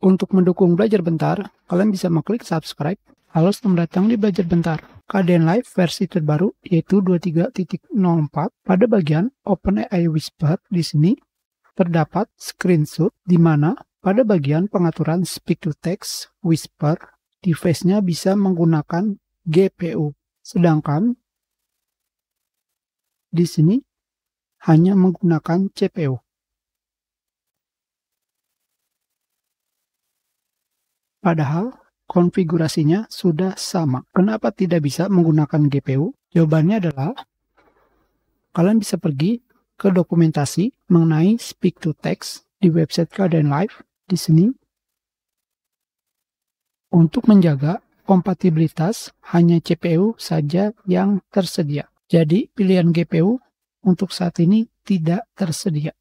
Untuk mendukung Belajar Bentar, kalian bisa mengklik subscribe. Halo, selamat datang di Belajar Bentar. KDN Live versi terbaru yaitu 23.04. Pada bagian OpenAI Whisper di sini terdapat screenshot di mana pada bagian pengaturan speak to text Whisper, device-nya bisa menggunakan GPU. Sedangkan di sini hanya menggunakan CPU. Padahal konfigurasinya sudah sama. Kenapa tidak bisa menggunakan GPU? Jawabannya adalah kalian bisa pergi ke dokumentasi mengenai speak to text di website KDN Live di sini. Untuk menjaga kompatibilitas hanya CPU saja yang tersedia. Jadi pilihan GPU untuk saat ini tidak tersedia.